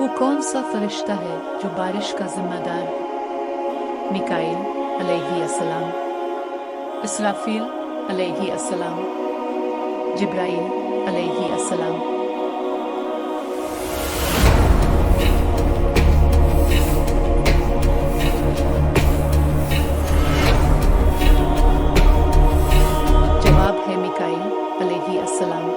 वो कौन सा फरिश्ता है जो बारिश का जिम्मेदार है? मिकाईल अलैहिस्सलाम, इसराफील अलैहिस्सलाम, जिब्राईल अलैहिस्सलाम। जवाब है मिकाईल अलैहिस्सलाम।